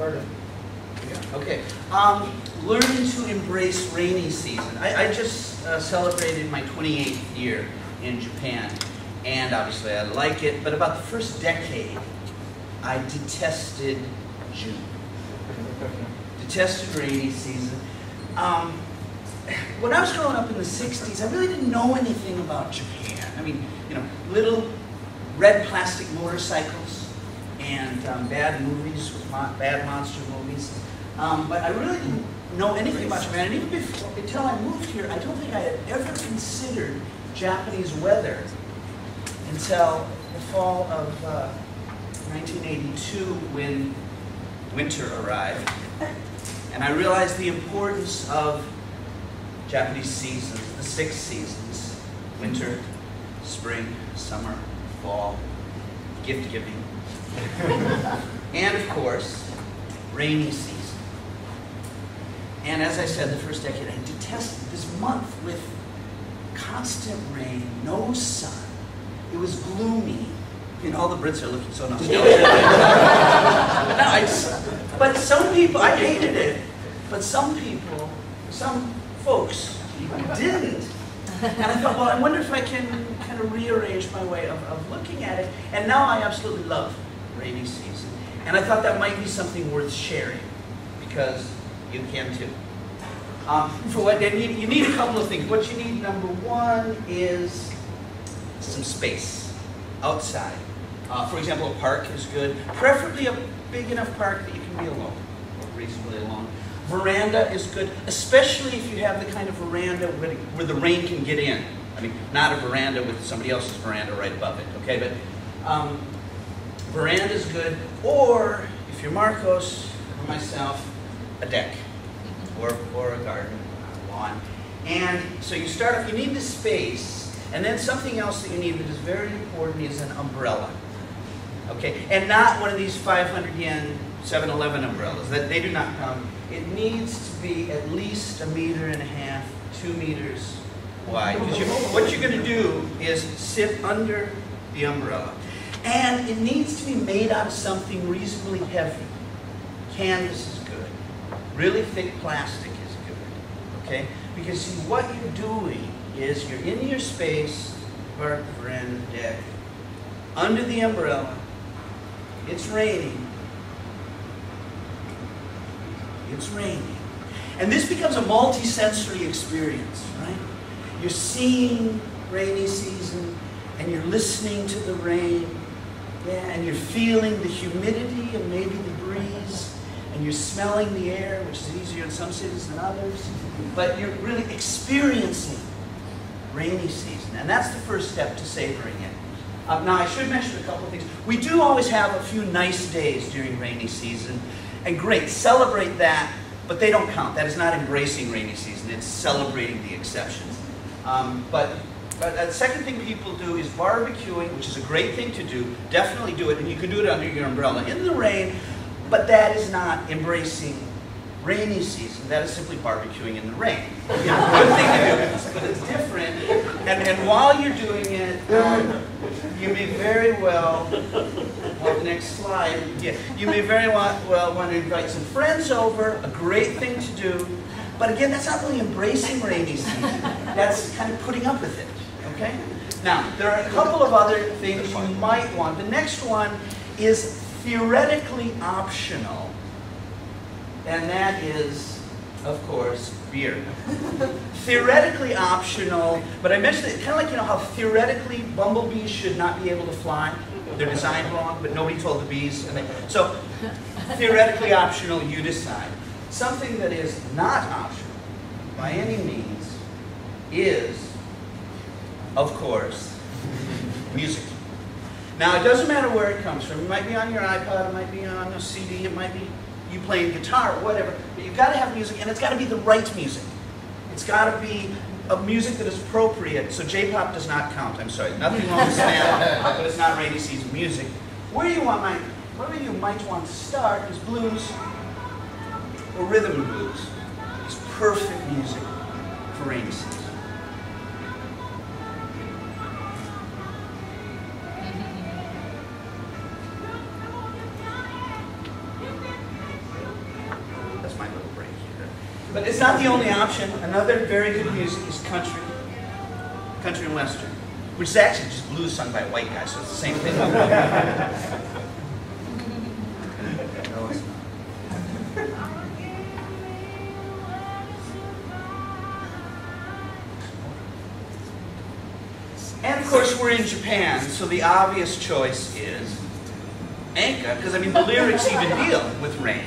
Garden. Yeah. Okay. Learning to embrace rainy season. I just celebrated my 28th year in Japan, and obviously I like it, but about the first decade, I detested June. Detested rainy season. When I was growing up in the 60s, I really didn't know anything about Japan. I mean, you know, little red plastic motorcycles and bad movies, with bad monster movies. But I really didn't know anything about Japan. And even before, until I moved here, I don't think I had ever considered Japanese weather until the fall of 1982 when winter arrived. And I realized the importance of Japanese seasons, the 6 seasons: winter, spring, summer, fall, gift giving, and of course, rainy season. And as I said, the first decade, I detested this month with constant rain, no sun. It was gloomy. You know, all the Brits are looking so nostalgic. But some people, I hated it, but some people, some folks didn't. And I thought, well, I wonder if I can kind of rearrange my way of looking at it. And now I absolutely love rainy season. And I thought that might be something worth sharing, because you can too. For what you need a couple of things. What you need, number one, is some space outside. For example, a park is good. Preferably a big enough park that you can be alone, or reasonably alone. Veranda is good, especially if you have the kind of veranda where the rain can get in. I mean, not a veranda with somebody else's veranda right above it, okay? But veranda is good, or if you're Marcos or myself, a deck, or a garden, a lawn. And so you start off, you need the space, and then something else that you need that is very important is an umbrella. Okay, and not one of these 500 yen 7-Eleven umbrellas. They do not come. It needs to be at least 1.5 meters, 2 meters wide. Because what you're going to do is sit under the umbrella. And it needs to be made out of something reasonably heavy. Canvas is good. Really thick plastic is good. Okay? Because see, what you're doing is you're in your space, park, veranda, deck, under the umbrella. It's raining. It's raining. And this becomes a multi-sensory experience, right? You're seeing rainy season, and you're listening to the rain, yeah, and you're feeling the humidity and maybe the breeze, and you're smelling the air, which is easier in some cities than others, but you're really experiencing rainy season. And that's the first step to savoring it. Now, I should mention a couple of things. We do always have a few nice days during rainy season, and great, celebrate that, but they don't count. That is not embracing rainy season. It's celebrating the exceptions. But the second thing people do is barbecuing, which is a great thing to do. Definitely do it, and you can do it under your umbrella in the rain, but that is not embracing rainy season. That is simply barbecuing in the rain. Yeah, good thing to do, but it's different. And while you're doing it, you may very well, the next slide, yeah, you may very well want to invite some friends over, a great thing to do. But again, that's not really embracing rainy season. That's kind of putting up with it, okay? Now, there are a couple of other things you might want. The next one is theoretically optional, and that is, of course, beer. Theoretically optional, but I mentioned it kind of like, you know, how theoretically bumblebees should not be able to fly. They're designed wrong, but nobody told the bees. So, theoretically optional, you decide. Something that is not optional, by any means, is, of course, music. Now, it doesn't matter where it comes from. It might be on your iPod, it might be on a CD, it might be you playing guitar or whatever, but you've got to have music, and it's got to be the right music. It's got to be a music that is appropriate. So J-pop does not count. I'm sorry, nothing wrong with Stan, but it's not rainy season music. Where you might want to start is blues or rhythm and blues. It's perfect music for rainy season. But it's not the only option. Another very good music is country. Country and western. Which is actually just blues sung by a white guy, so it's the same thing. No, it's not. And of course we're in Japan, so the obvious choice is enka, because I mean the lyrics even deal with rain.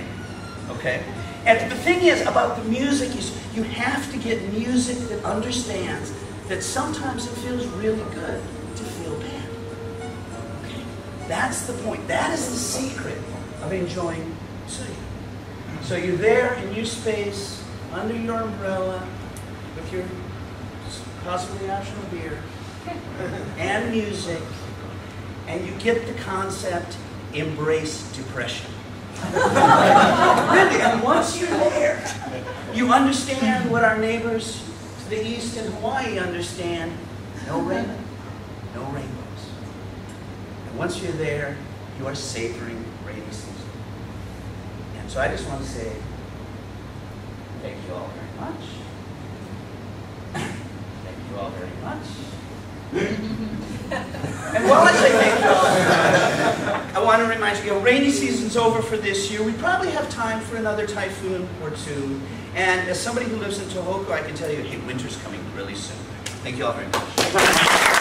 Okay? And the thing is about the music is you have to get music that understands that sometimes it feels really good to feel bad. Okay? That's the point. That is the secret of enjoying Toyo. So you're there in your space, under your umbrella, with your possibly optional beer, and music, and you get the concept, embrace depression. Really, and once you're there, you understand what our neighbors to the east in Hawaii understand. No rain, no rainbows. And once you're there, you are savoring rainy season. And so I just want to say, thank you all very much. Thank you all very much. And while I say thank you all very much, I want to remind you, rainy season's over for this year. We probably have time for another typhoon or two. And as somebody who lives in Tohoku, I can tell you, hey, winter's coming really soon. Thank you all very much.